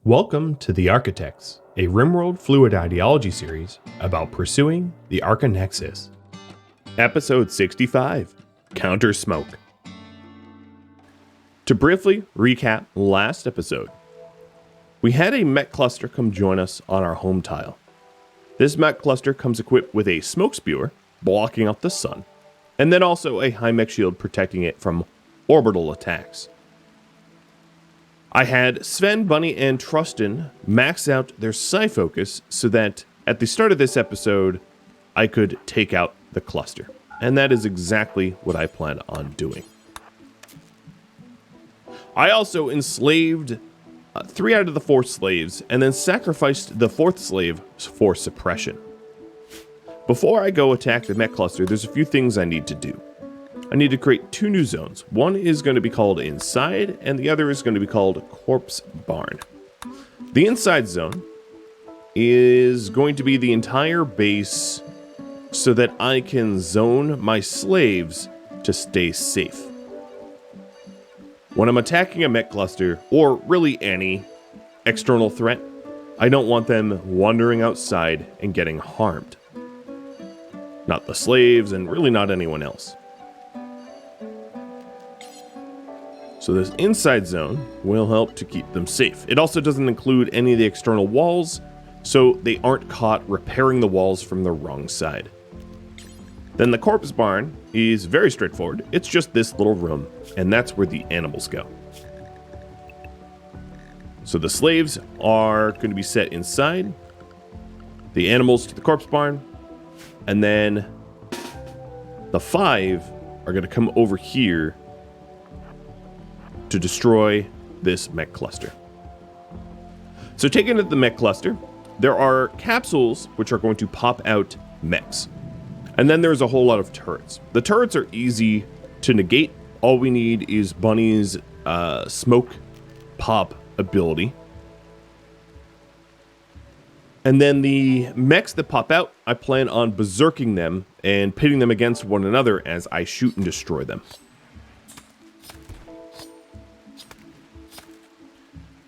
Welcome to the Archotechs, a RimWorld fluid ideology series about pursuing the Archonexus. Episode 65, Countersmoke. To briefly recap last episode, we had a mech cluster come join us on our home tile. This mech cluster comes equipped with a smoke spewer blocking out the sun, and then also a high mech shield protecting it from orbital attacks. I had Sven, Bunny, and Trustin max out their psi focus so that at the start of this episode, I could take out the cluster. And that is exactly what I plan on doing. I also enslaved 3 out of the 4 slaves and then sacrificed the 4th slave for suppression. Before I go attack the mech cluster, there's a few things I need to do. I need to create 2 new zones. One is going to be called Inside, and the other is going to be called Corpse Barn. The Inside zone is going to be the entire base so that I can zone my slaves to stay safe. When I'm attacking a mech cluster, or really any external threat, I don't want them wandering outside and getting harmed. Not the slaves, and really not anyone else. So this inside zone will help to keep them safe. It also doesn't include any of the external walls, so they aren't caught repairing the walls from the wrong side. Then the corpse barn is very straightforward. It's just this little room, and that's where the animals go. So the slaves are going to be set inside, the animals to the corpse barn, and then the 5 are going to come over here to destroy this mech cluster. So taking at the mech cluster, there are capsules which are going to pop out mechs. And then there's a whole lot of turrets. The turrets are easy to negate. All we need is Bunny's smoke pop ability. And then the mechs that pop out, I plan on berserking them and pitting them against one another as I shoot and destroy them.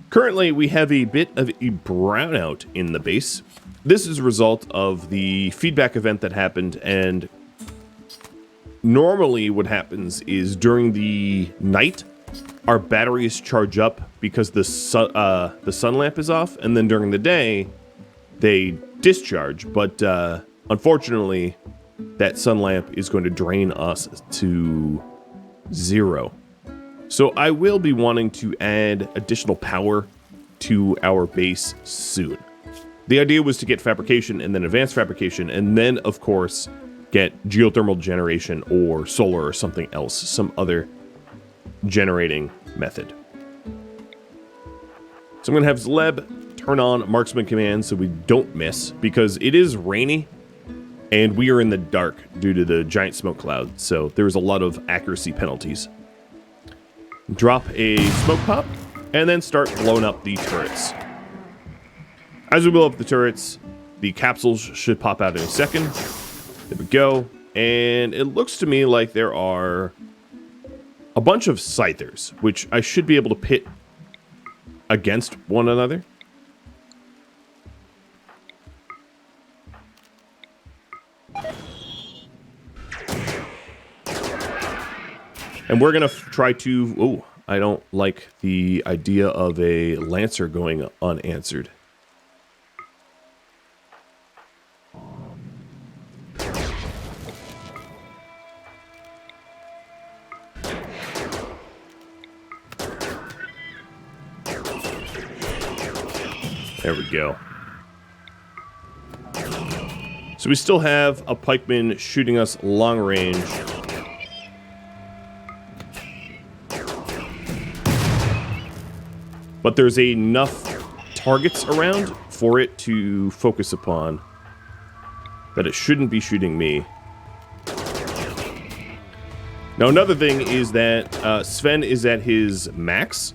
Currently, we have a bit of a brownout in the base. This is a result of the feedback event that happened, and normally what happens is during the night, our batteries charge up because the sun lamp is off, and then during the day, they discharge. But unfortunately, that sun lamp is going to drain us to 0. So I will be wanting to add additional power to our base soon. The idea was to get fabrication and then advanced fabrication, and then, of course, get geothermal generation or solar or something else, some other generating method. So I'm going to have Zleb turn on marksman command so we don't miss, because it is rainy and we are in the dark due to the giant smoke cloud, so there's a lot of accuracy penalties. Drop a smoke pop, and then start blowing up the turrets. As we blow up the turrets, the capsules should pop out in a second. There we go. And it looks to me like there are a bunch of scythers, which I should be able to pit against one another. And we're going to try to... Oh, I don't like the idea of a Lancer going unanswered. There we go. So we still have a pikeman shooting us long range. But there's enough targets around for it to focus upon that it shouldn't be shooting me. Now another thing is that Sven is at his max.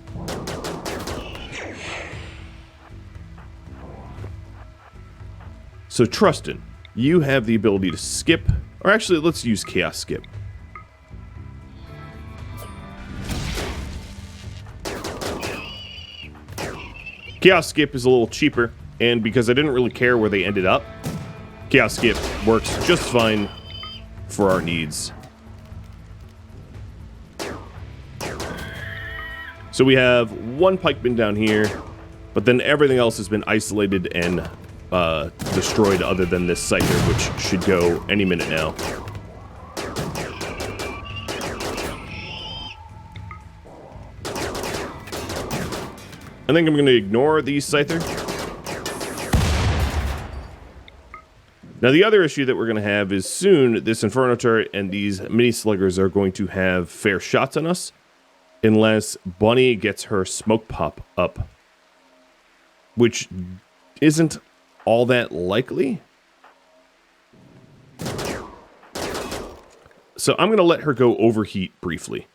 So Trustin, you have the ability to skip, or actually let's use Chaos Skip. Chaos Skip is a little cheaper, and because I didn't really care where they ended up, Chaos Skip works just fine for our needs. So we have one pikeman down here, but then everything else has been isolated and destroyed other than this scyther, which should go any minute now. I think I'm going to ignore the scyther. Now the other issue that we're going to have is soon this Inferno turret and these mini sluggers are going to have fair shots on us unless Bunny gets her smoke pop up, which isn't all that likely. So I'm going to let her go overheat briefly.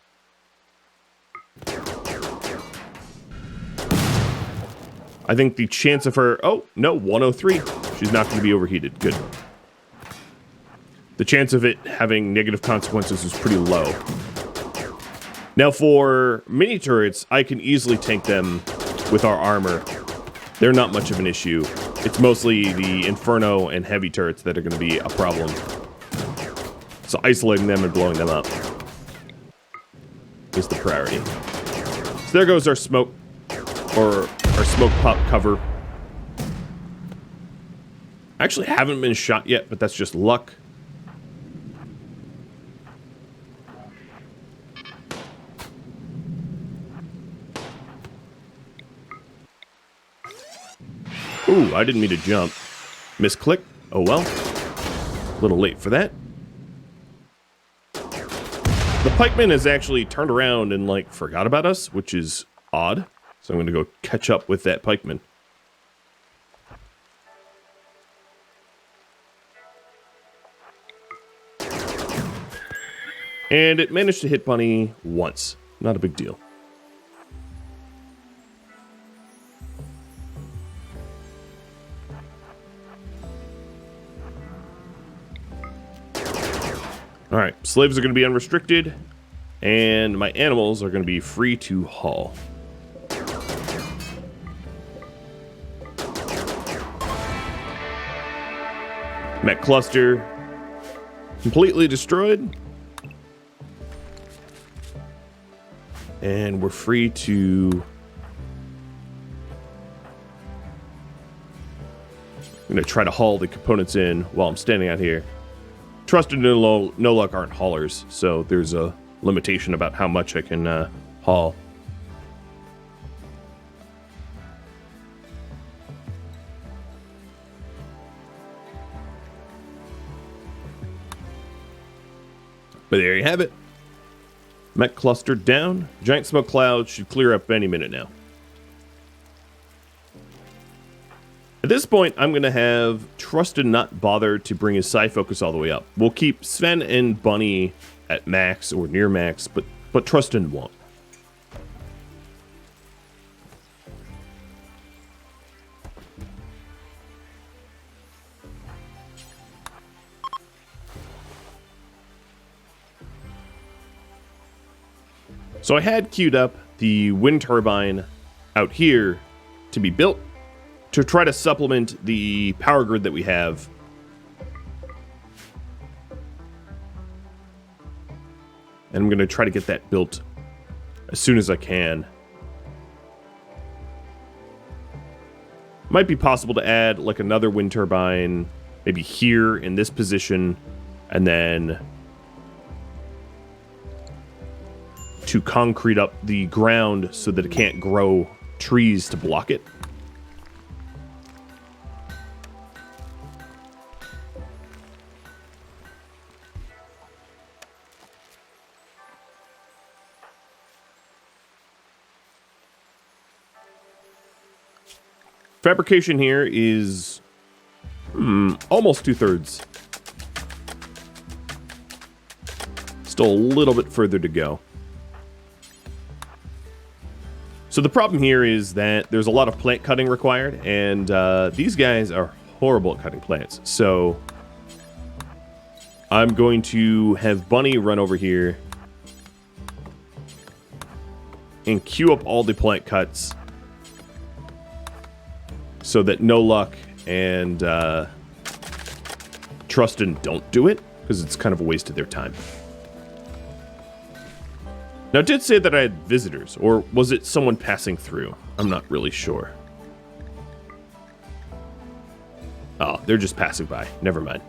I think the chance of her... Oh, no, 103. She's not going to be overheated. Good. The chance of it having negative consequences is pretty low. Now for mini turrets, I can easily tank them with our armor. They're not much of an issue. It's mostly the Inferno and heavy turrets that are going to be a problem. So isolating them and blowing them up is the priority. So there goes our smoke, or our smoke pop cover. I actually haven't been shot yet, but that's just luck. Ooh, I didn't mean to jump. Misclick. Oh well. A little late for that. The pikeman has actually turned around and, like, forgot about us, which is odd. So I'm going to go catch up with that pikeman. And it managed to hit Bunny once. Not a big deal. Alright, slaves are going to be unrestricted, and my animals are going to be free to haul. Mech cluster completely destroyed. And we're free to... I'm going to try to haul the components in while I'm standing out here. Trusted no luck aren't haulers, so there's a limitation about how much I can haul. But there you have it. Mech cluster down. Giant smoke cloud should clear up any minute now. At this point, I'm going to have Trusted not bother to bring his psi focus all the way up. We'll keep Sven and Bunny at max or near max, but Trusted won't. So I had queued up the wind turbine out here to be built to try to supplement the power grid that we have. And I'm going to try to get that built as soon as I can. Might be possible to add like another wind turbine maybe here in this position, and then to concrete up the ground so that it can't grow trees to block it. Fabrication here is almost 2/3. Still a little bit further to go. So the problem here is that there's a lot of plant cutting required, and these guys are horrible at cutting plants. So I'm going to have Bunny run over here and queue up all the plant cuts. so that no luck and Trustin don't do it, because it's kind of a waste of their time. Now, it did say that I had visitors, or was it someone passing through? I'm not really sure. Oh, they're just passing by. Never mind.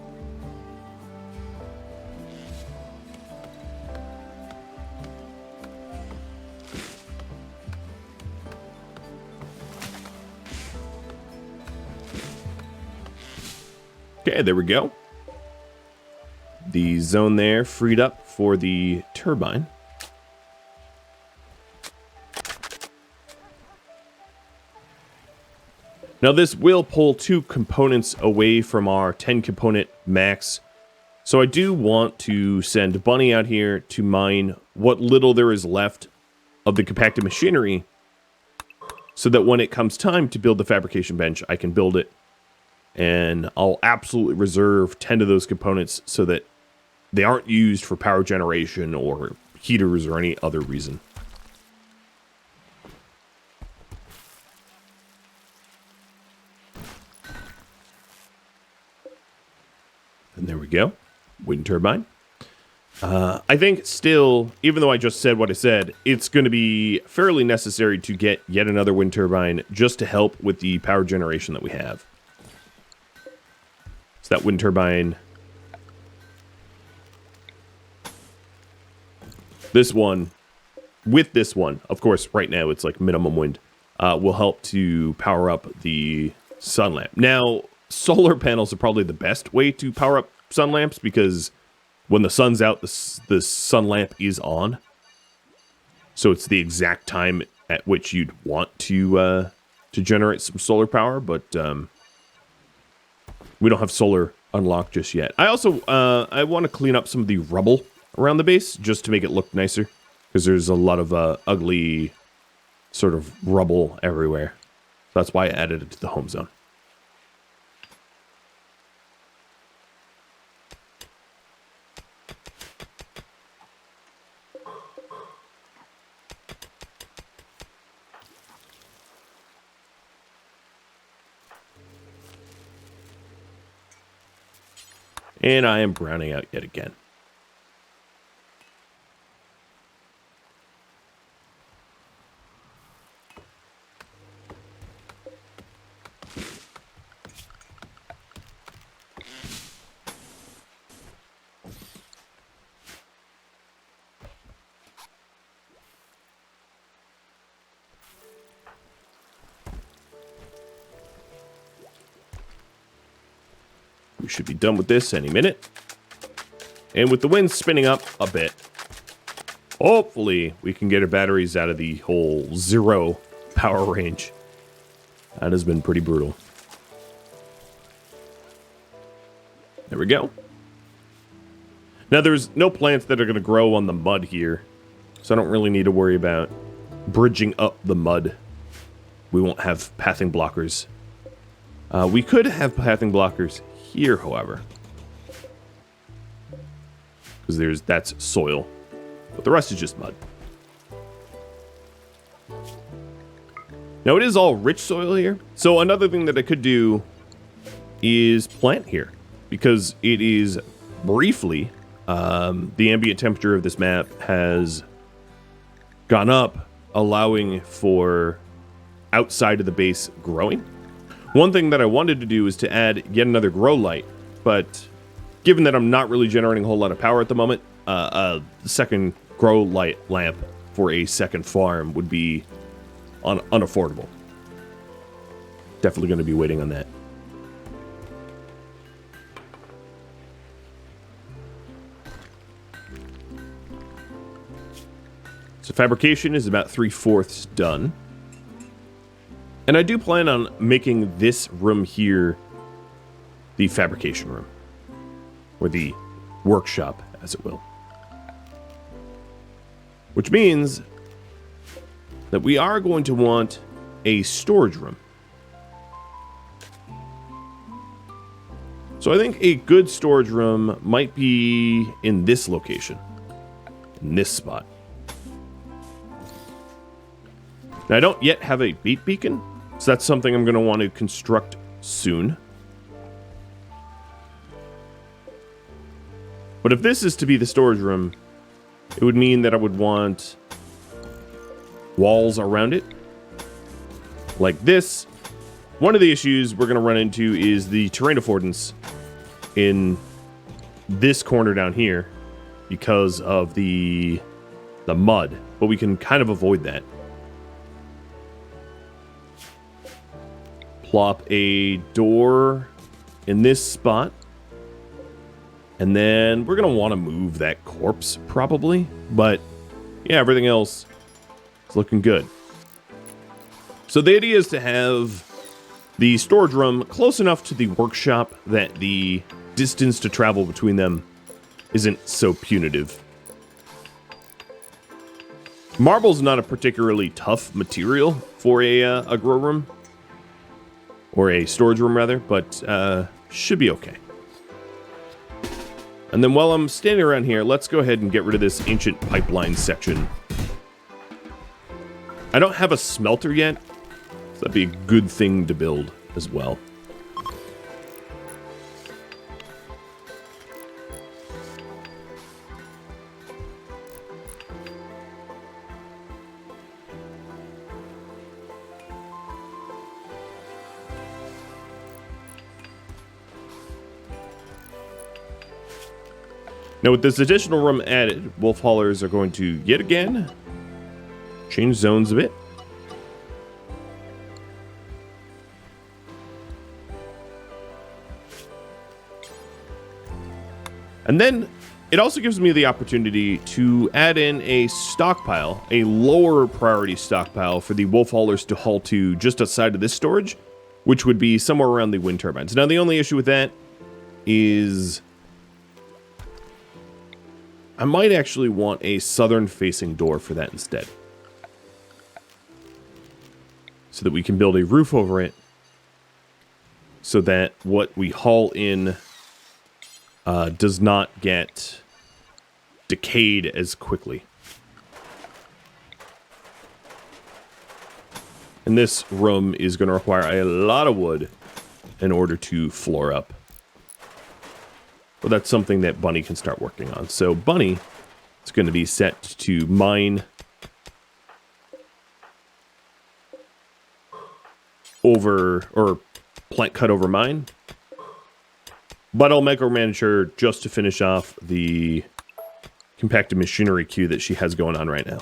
Okay, there we go. The zone there freed up for the turbine. Now this will pull 2 components away from our 10 component max. So I do want to send Bunny out here to mine what little there is left of the compacted machinery, so that when it comes time to build the fabrication bench, I can build it. And I'll absolutely reserve 10 of those components so that they aren't used for power generation or heaters or any other reason. And there we go. Wind turbine. I think still, even though I just said what I said, it's going to be fairly necessary to get yet another wind turbine just to help with the power generation that we have. So that wind turbine, this one, with this one, of course, right now it's like minimum wind, will help to power up the sun lamp. Now, solar panels are probably the best way to power up sun lamps, because when the sun's out, the sun lamp is on. So it's the exact time at which you'd want to generate some solar power, but we don't have solar unlocked just yet. I also I want to clean up some of the rubble around the base just to make it look nicer, because there's a lot of ugly sort of rubble everywhere. So that's why I added it to the home zone. And I am browning out yet again. We should be done with this any minute. And with the wind spinning up a bit, hopefully we can get our batteries out of the whole 0 power range. That has been pretty brutal. There we go. Now there's no plants that are going to grow on the mud here, so I don't really need to worry about bridging up the mud. We won't have pathing blockers. We could have pathing blockers here, however, because that's soil, but the rest is just mud. Now it is all rich soil here, so another thing that I could do is plant here, because it is briefly the ambient temperature of this map has gone up, allowing for outside of the base growing. One thing that I wanted to do is to add yet another grow light, but given that I'm not really generating a whole lot of power at the moment, a second grow light lamp for a second farm would be unaffordable. Definitely going to be waiting on that. So fabrication is about 3/4 done. And I do plan on making this room here the fabrication room, or the workshop, as it will. Which means that we are going to want a storage room. So I think a good storage room might be in this location, in this spot. Now, I don't yet have a beat beacon, So that's something I'm going to want to construct soon. But if this is to be the storage room, it would mean that I would want walls around it. Like this. One of the issues we're going to run into is the terrain affordance in this corner down here because of the mud. But we can kind of avoid that. Plop a door in this spot. And then we're going to want to move that corpse, probably. But, yeah, everything else is looking good. So the idea is to have the storage room close enough to the workshop that the distance to travel between them isn't so punitive. Marble's not a particularly tough material for a grow room. Or a storage room, rather. But should be okay. And then while I'm standing around here, let's go ahead and get rid of this ancient pipeline section. I don't have a smelter yet, so that'd be a good thing to build as well. Now with this additional room added, wolf haulers are going to, yet again, change zones a bit. And then it also gives me the opportunity to add in a stockpile, a lower priority stockpile for the wolf haulers to haul to just outside of this storage, which would be somewhere around the wind turbines. Now the only issue with that is I might actually want a southern-facing door for that instead. So that we can build a roof over it. So that what we haul in does not get decayed as quickly. And this room is going to require a lot of wood in order to floor up. Well, that's something that Bunny can start working on. So Bunny is going to be set to mine over, or plant cut over mine. But I'll micromanage her just to finish off the compacted machinery queue that she has going on right now.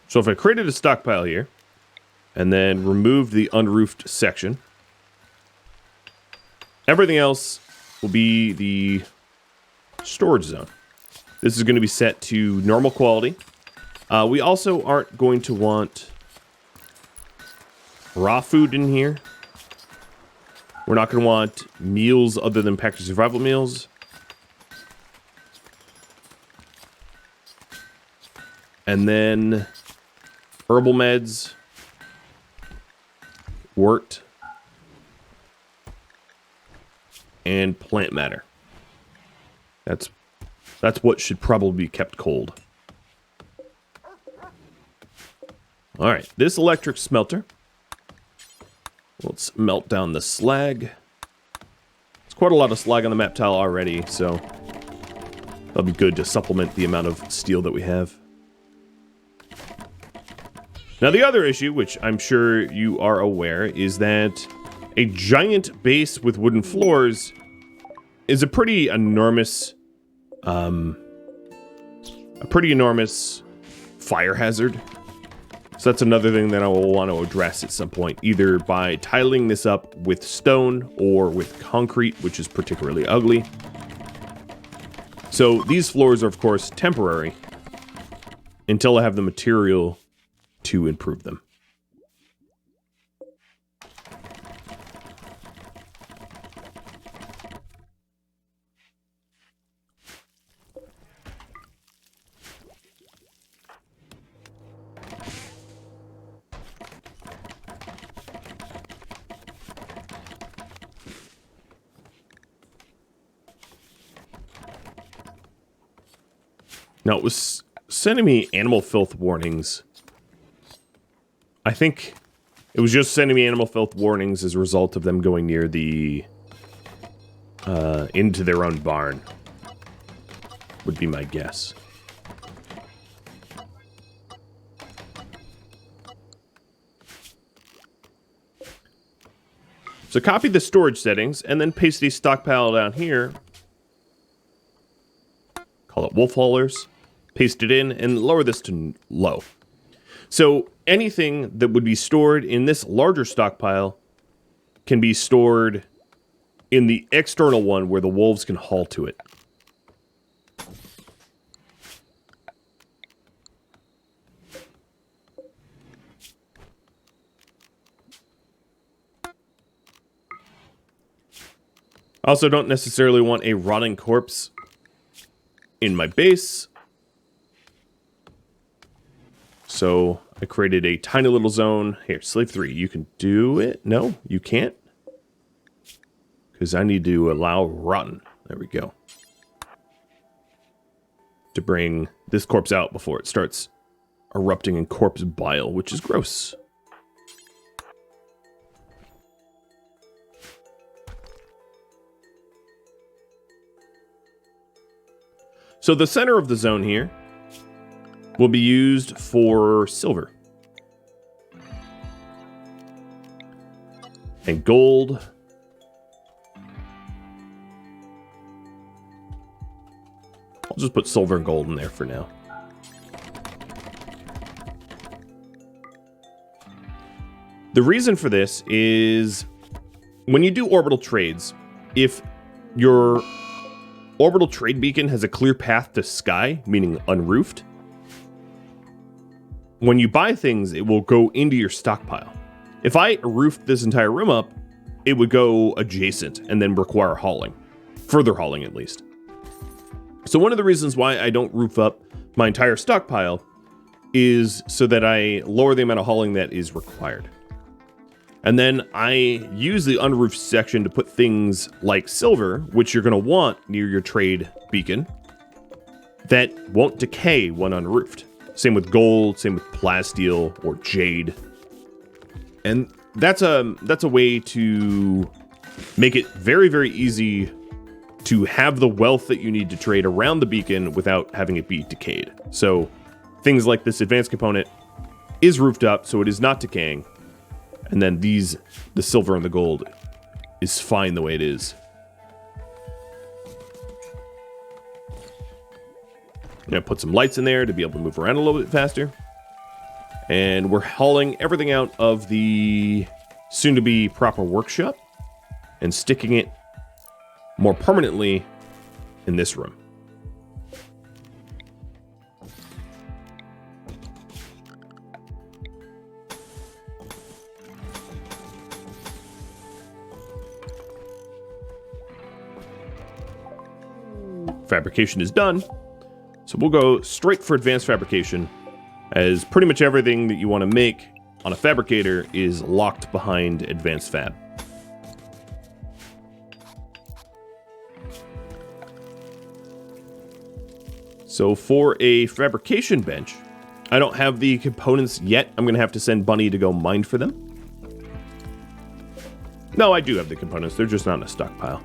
So if I created a stockpile here, and then removed the unroofed section, everything else will be the storage zone. This is going to be set to normal quality. We also aren't going to want raw food in here. We're not going to want meals other than packaged survival meals. And then herbal meds, wort, and plant matter. That's what should probably be kept cold. All right, this electric smelter. Let's melt down the slag. There's quite a lot of slag on the map tile already, so that'll be good to supplement the amount of steel that we have. Now the other issue, which I'm sure you are aware, is that a giant base with wooden floors is a pretty enormous fire hazard. So that's another thing that I will want to address at some point, either by tiling this up with stone or with concrete, which is particularly ugly. So these floors are, of course, temporary until I have the material to improve them. Now, it was sending me animal filth warnings. I think it was just sending me animal filth warnings as a result of them going near the... into their own barn. Would be my guess. So copy the storage settings, and then paste the stockpile down here. Call it wolf haulers. Paste it in, and lower this to low. So anything that would be stored in this larger stockpile can be stored in the external one where the wolves can haul to it. I also don't necessarily want a rotting corpse in my base. So I created a tiny little zone. Here, Slave 3, you can do it. No, you can't. Because I need to allow rotten. There we go. To bring this corpse out before it starts erupting in corpse bile, which is gross. So the center of the zone here will be used for silver. And gold. I'll just put silver and gold in there for now. The reason for this is when you do orbital trades, if your orbital trade beacon has a clear path to sky, meaning unroofed, when you buy things, it will go into your stockpile. If I roofed this entire room up, it would go adjacent and then require hauling. Further hauling, at least. So one of the reasons why I don't roof up my entire stockpile is so that I lower the amount of hauling that is required. And then I use the unroofed section to put things like silver, which you're going to want near your trade beacon, that won't decay when unroofed. Same with gold, same with plasteel or jade. And that's a way to make it very, very easy to have the wealth that you need to trade around the beacon without having it be decayed. So things like this advanced component is roofed up, so it is not decaying. And then the silver and the gold is fine the way it is. I'm gonna put some lights in there to be able to move around a little bit faster. And we're hauling everything out of the soon-to-be proper workshop and sticking it more permanently in this room. Fabrication is done, so we'll go straight for advanced fabrication, as pretty much everything that you want to make on a fabricator is locked behind advanced fab. So for a fabrication bench, I don't have the components yet. I'm going to have to send Bunny to go mine for them. No, I do have the components. They're just not in a stockpile.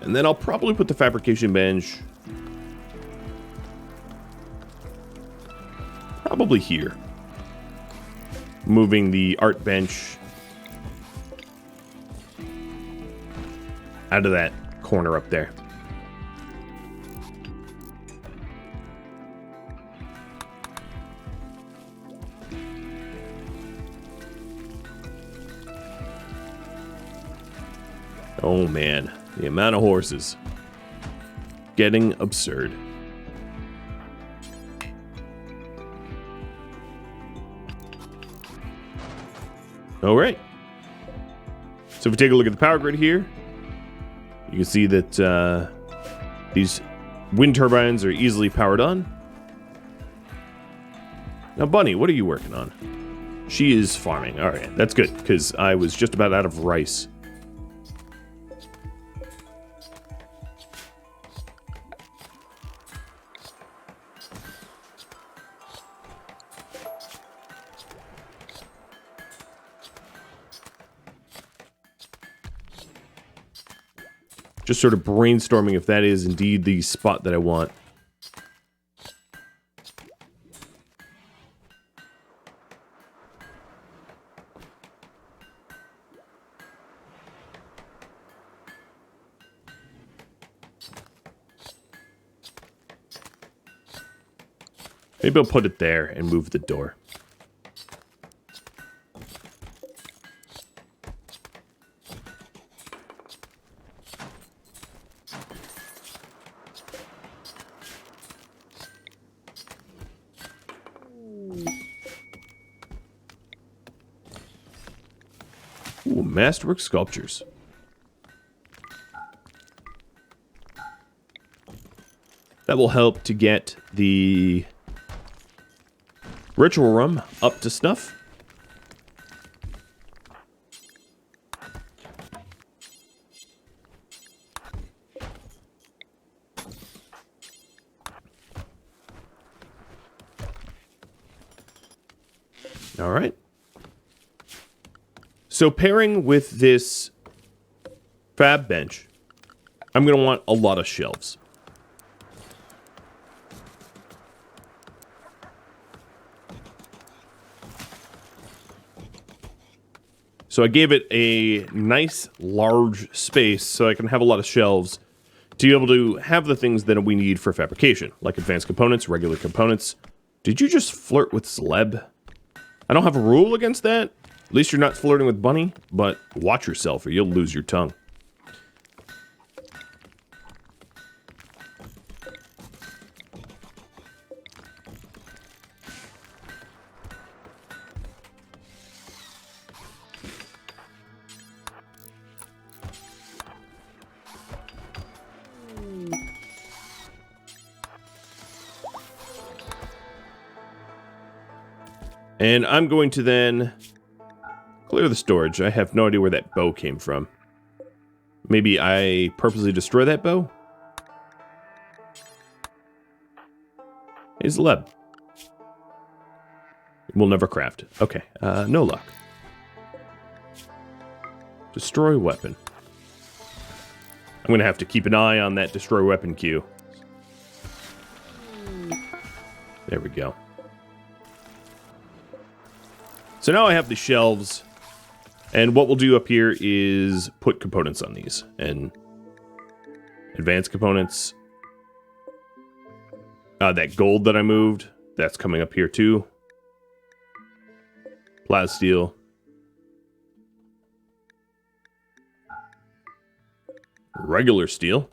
And then I'll probably put the fabrication bench probably here. Moving the art bench out of that corner up there. Oh man, the amount of horses. Getting absurd. All right. So if we take a look at the power grid here, you can see that these wind turbines are easily powered on. Now, Bunny, what are you working on? She is farming. All right, that's good, because I was just about out of rice. Just sort of brainstorming if that is indeed the spot that I want. Maybe I'll put it there and move the door. Ooh, masterwork sculptures. That will help to get the ritual room up to snuff. All right. So pairing with this fab bench, I'm going to want a lot of shelves. So I gave it a nice large space so I can have a lot of shelves to be able to have the things that we need for fabrication, like advanced components, regular components. Did you just flirt with Celeb? I don't have a rule against that. At least you're not flirting with Bunny, but watch yourself or you'll lose your tongue. And I'm going to then clear the storage. I have no idea where that bow came from. Maybe I purposely destroy that bow? Hey, Celeb. We'll never craft. Okay, no luck. Destroy weapon. I'm going to have to keep an eye on that destroy weapon queue. There we go. So now I have the shelves, and what we'll do up here is put components on these, and advanced components. That gold that I moved, that's coming up here too. Plasteel. Regular steel.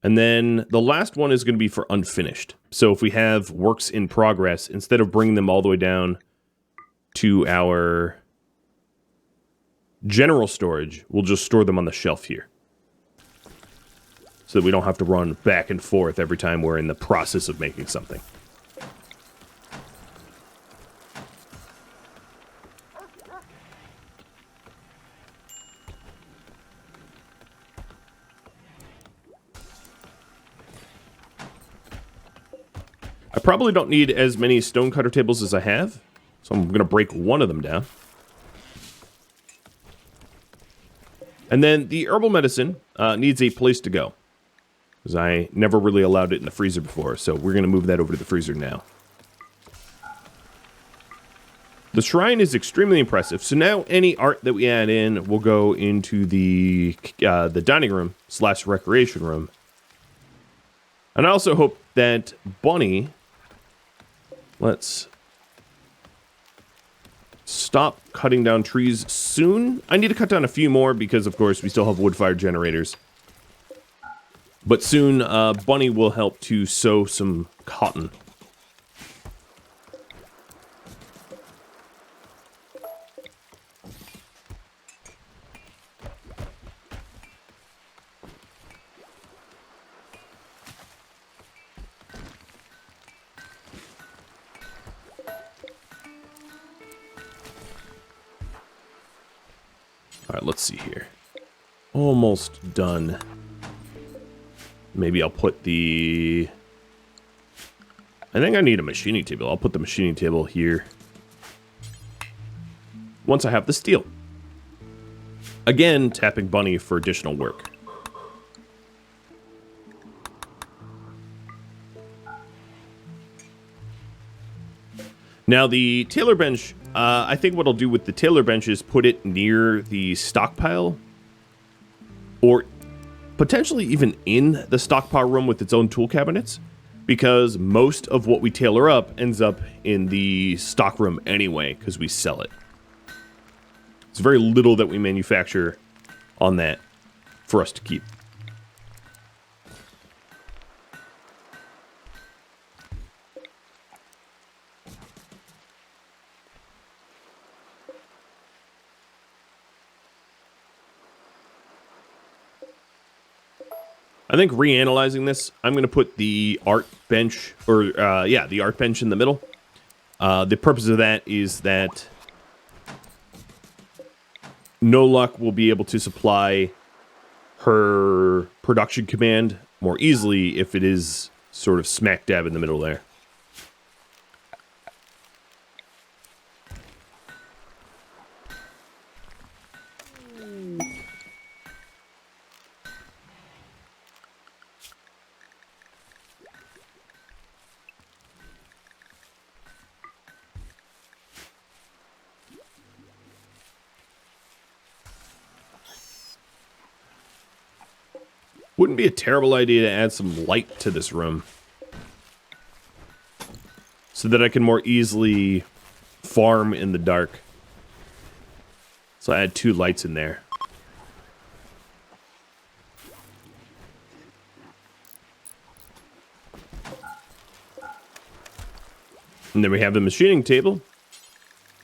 And then the last one is going to be for unfinished. So if we have works in progress, instead of bringing them all the way down to our general storage, we'll just store them on the shelf here. So that we don't have to run back and forth every time we're in the process of making something. I probably don't need as many stonecutter tables as I have, so I'm going to break one of them down. And then the herbal medicine needs a place to go, because I never really allowed it in the freezer before, so we're going to move that over to the freezer now. The shrine is extremely impressive, so now any art that we add in will go into the dining room / recreation room. And I also hope that Bunny... Let's stop cutting down trees soon. I need to cut down a few more because, of course, we still have wood-fired generators. But soon, Bunny will help to sow some cotton. Alright, let's see here. Almost done. Maybe I'll put the... I think I need a machining table. I'll put the machining table here. Once I have the steel. Again, tapping Bunny for additional work. Now, the tailor bench, I think what I'll do with the tailor bench is put it near the stockpile, or potentially even in the stockpile room with its own tool cabinets, because most of what we tailor up ends up in the stock room anyway, because we sell it. It's very little that we manufacture on that for us to keep. I think reanalyzing this, I'm going to put the art bench, or the art bench in the middle. The purpose of that is that No Luck will be able to supply her production command more easily if it is sort of smack dab in the middle there. Wouldn't be a terrible idea to add some light to this room, so that I can more easily farm in the dark. So I add 2 lights in there. And then we have the machining table,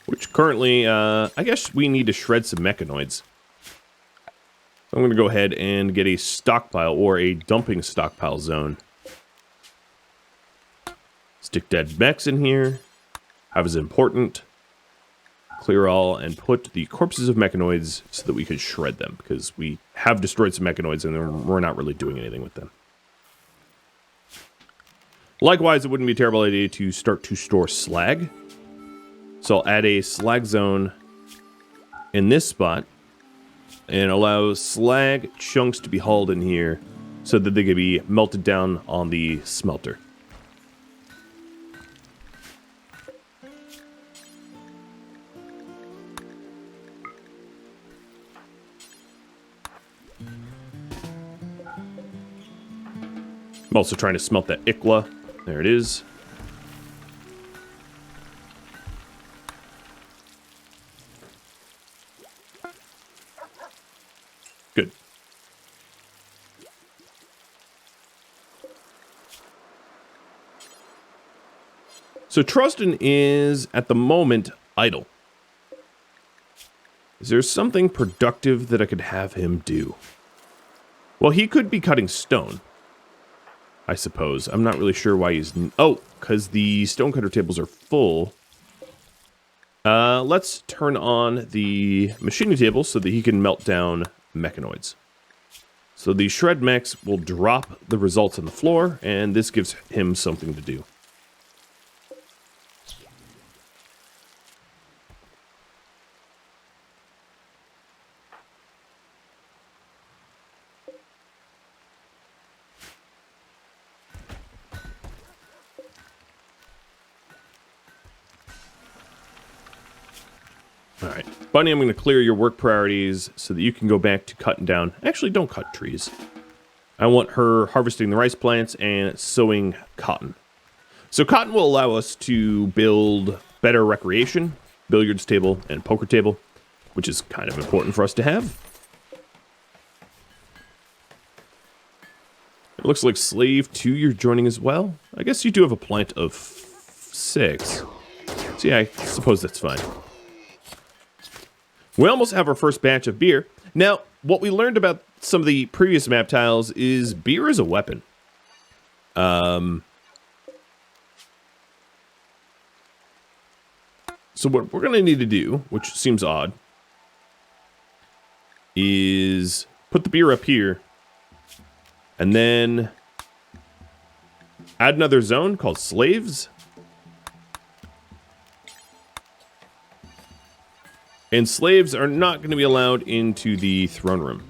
which currently, I guess we need to shred some mechanoids. So I'm going to go ahead and get a stockpile, or a dumping stockpile zone. Stick dead mechs in here. Have is important. Clear all, and put the corpses of mechanoids so that we could shred them, because we have destroyed some mechanoids and we're not really doing anything with them. Likewise, it wouldn't be a terrible idea to start to store slag. So I'll add a slag zone in this spot, and allow slag chunks to be hauled in here so that they can be melted down on the smelter. I'm also trying to smelt that Ikla. There it is. Good. So Trustin is, at the moment, idle. Is there something productive that I could have him do? Well, he could be cutting stone, I suppose. I'm not really sure why he's... Oh, because the stonecutter tables are full. Let's turn on the machining table so that he can melt down mechanoids. So the shred mechs will drop the results on the floor, and this gives him something to do. Alright, Bunny, I'm going to clear your work priorities so that you can go back to cutting down... Actually, don't cut trees. I want her harvesting the rice plants and sowing cotton. So cotton will allow us to build better recreation, billiards table, and poker table, which is kind of important for us to have. It looks like Slave 2, you're joining as well. I guess you do have a plant of 6. So yeah, I suppose that's fine. We almost have our first batch of beer. Now, what we learned about some of the previous map tiles is beer is a weapon. So what we're going to need to do, which seems odd, is put the beer up here, and then add another zone called Slaves. And slaves are not going to be allowed into the throne room.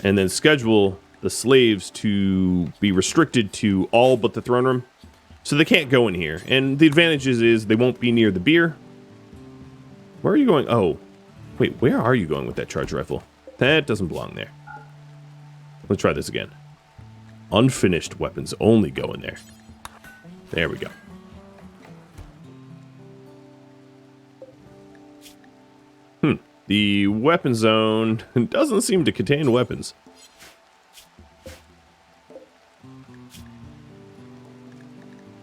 And then schedule the slaves to be restricted to all but the throne room. So they can't go in here. And the advantages is they won't be near the beer. Where are you going? Oh, wait, where are you going with that charge rifle? That doesn't belong there. Let's try this again. Unfinished weapons only go in there. There we go. The weapon zone doesn't seem to contain weapons.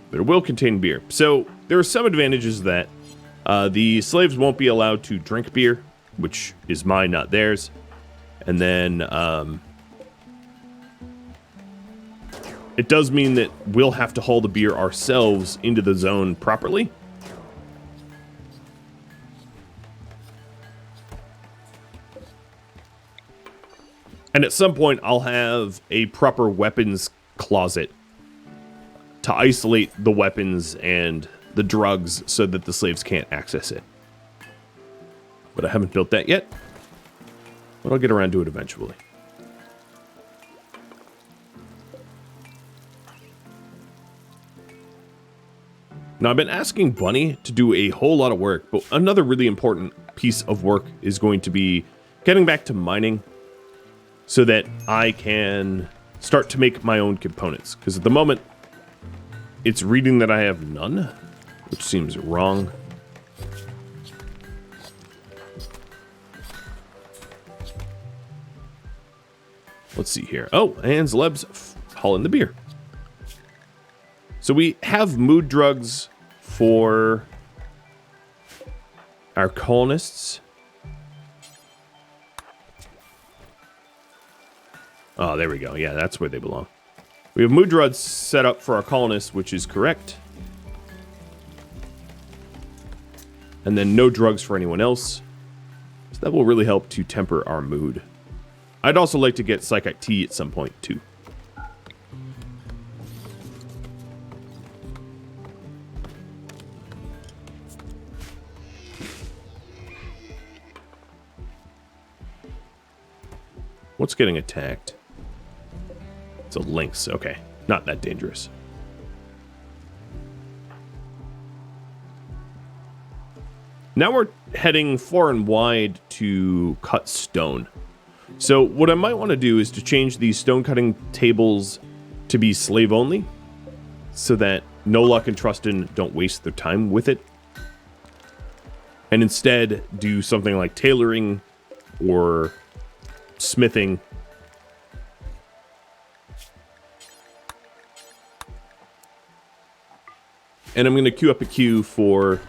But it will contain beer. So there are some advantages that the slaves won't be allowed to drink beer, which is mine, not theirs. And then it does mean that we'll have to haul the beer ourselves into the zone properly. And at some point, I'll have a proper weapons closet to isolate the weapons and the drugs so that the slaves can't access it. But I haven't built that yet. But I'll get around to it eventually. Now, I've been asking Bunny to do a whole lot of work, but another really important piece of work is going to be getting back to mining so that I can start to make my own components. Because at the moment, it's reading that I have none, which seems wrong. Let's see here. Oh, and Zleb's hauling the beer. So we have mood drugs for our colonists. Oh, there we go. Yeah, that's where they belong. We have mood drugs set up for our colonists, which is correct. And then no drugs for anyone else. So that will really help to temper our mood. I'd also like to get psychic tea at some point, too. What's getting attacked? It's a lynx. Okay, not that dangerous. Now we're heading far and wide to cut stone. So what I might want to do is to change these stone cutting tables to be slave only, so that No Luck and Trustin don't waste their time with it, and instead do something like tailoring or smithing. And I'm going to queue up a queue for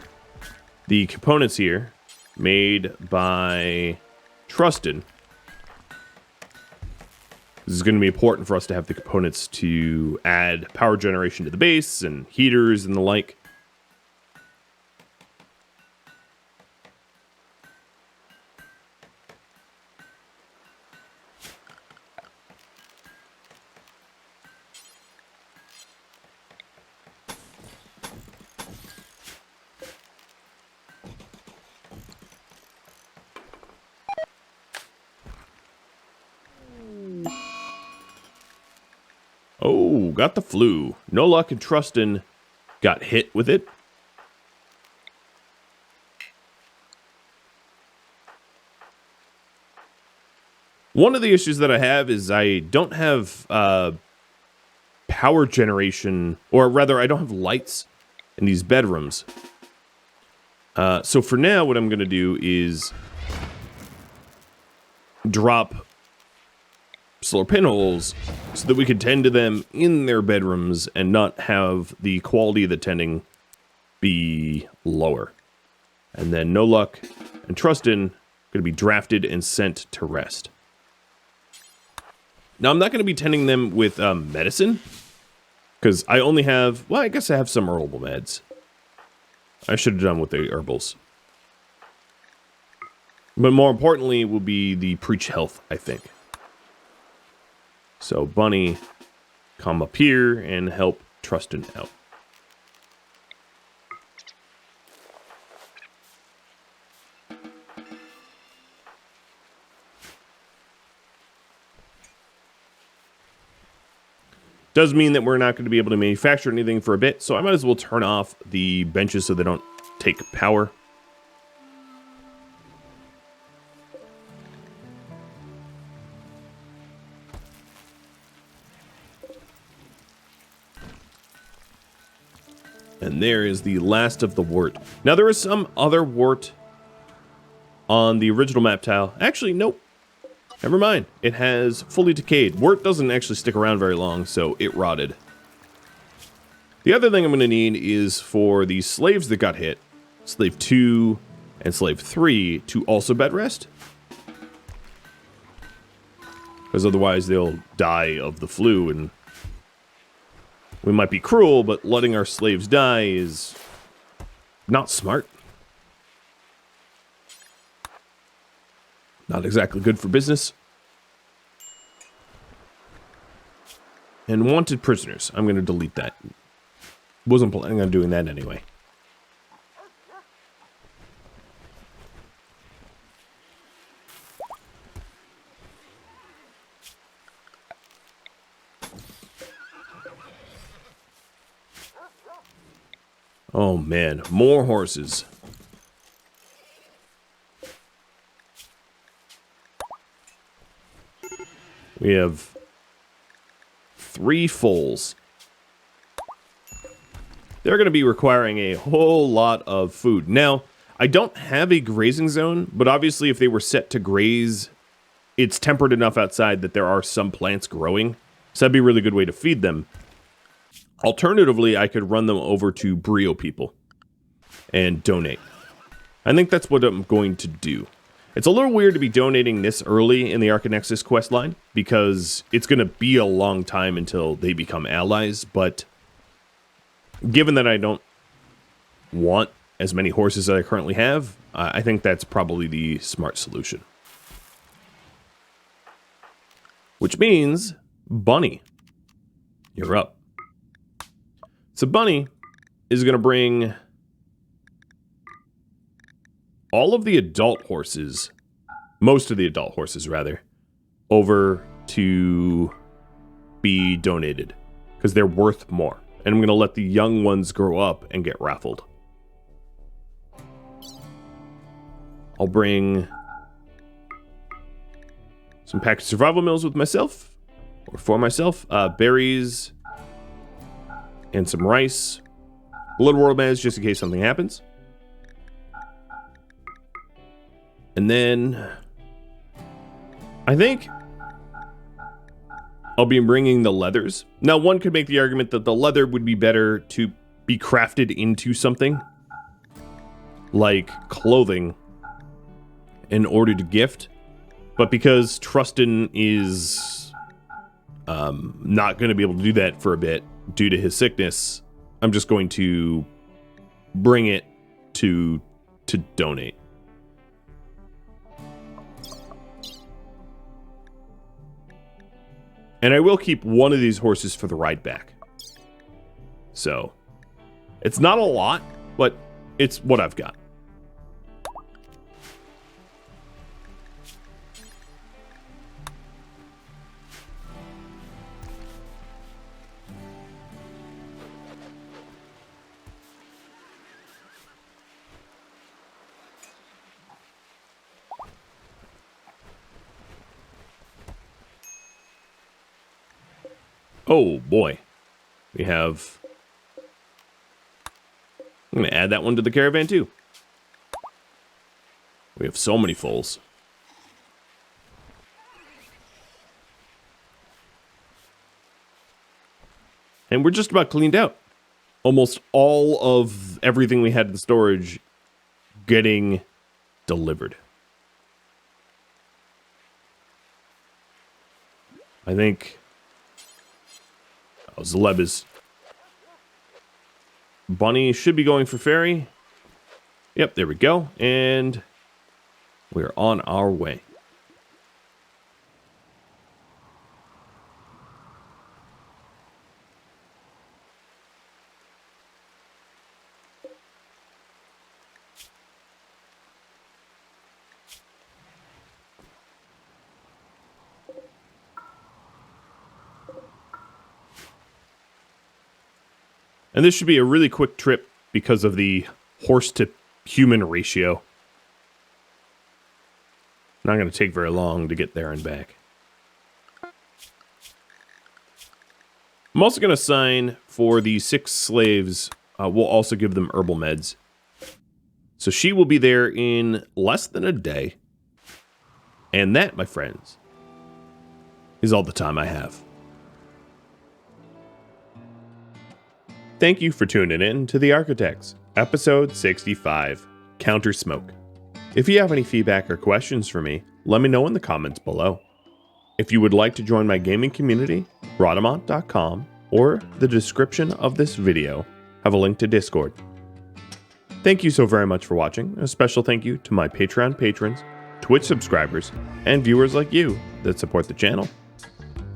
the components here made by Trustin. This is going to be important for us to have the components to add power generation to the base and heaters and the like. Oh, got the flu. No Luck and Trustin got hit with it. One of the issues that I have is I don't have power generation, or rather I don't have lights in these bedrooms. So for now, what I'm going to do is drop solar pinholes so that we can tend to them in their bedrooms and not have the quality of the tending be lower. And then No Luck and Trustin going to be drafted and sent to rest. Now, I'm not going to be tending them with medicine, because I only have, well, I guess I have some herbal meds. I should have done with the herbals. But more importantly will be the preach health, I think. So, Bunny, come up here and help Trustin out. Does mean that we're not going to be able to manufacture anything for a bit, so I might as well turn off the benches so they don't take power. And there is the last of the wart. Now, there is some other wart on the original map tile. Actually, nope. Never mind. It has fully decayed. Wart doesn't actually stick around very long, so it rotted. The other thing I'm going to need is for the slaves that got hit, Slave 2 and Slave 3, to also bed rest. Because otherwise they'll die of the flu, and we might be cruel, but letting our slaves die is not smart. Not exactly good for business. And wanted prisoners. I'm going to delete that. Wasn't planning on doing that anyway. Oh man, more horses. We have 3 foals. They're going to be requiring a whole lot of food. Now, I don't have a grazing zone, but obviously if they were set to graze, it's tempered enough outside that there are some plants growing. So that'd be a really good way to feed them. Alternatively, I could run them over to Brio people and donate. I think that's what I'm going to do. It's a little weird to be donating this early in the Archonexus quest line because it's going to be a long time until they become allies, but given that I don't want as many horses as I currently have, I think that's probably the smart solution. Which means, Bunny, you're up. So Bunny is going to bring all of the adult horses, most of the adult horses rather, over to be donated because they're worth more. And I'm going to let the young ones grow up and get raffled. I'll bring some packaged survival meals with myself, or for myself, berries, and some rice. A little world meds just in case something happens. And then I think I'll be bringing the leathers. Now, one could make the argument that the leather would be better to be crafted into something like clothing in order to gift. But because Trustin is not going to be able to do that for a bit due to his sickness, I'm just going to bring it to donate. And I will keep one of these horses for the ride back. So, it's not a lot, but it's what I've got. Oh boy, we have, I'm going to add that one to the caravan too. We have so many foals. And we're just about cleaned out. Almost all of everything we had in storage getting delivered. I think... Oh, Zaleb is... Bunny should be going for ferry. Yep, there we go. And we're on our way. And this should be a really quick trip because of the horse to human ratio. Not going to take very long to get there and back. I'm also going to sign for the 6 slaves. We'll also give them herbal meds. So she will be there in less than a day. And that, my friends, is all the time I have. Thank you for tuning in to the Archotechs, episode 65, Countersmoke. If you have any feedback or questions for me, let me know in the comments below. If you would like to join my gaming community, Rhadamant.com or the description of this video have a link to Discord. Thank you so very much for watching. A special thank you to my Patreon patrons, Twitch subscribers, and viewers like you that support the channel.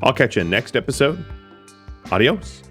I'll catch you in next episode. Adios.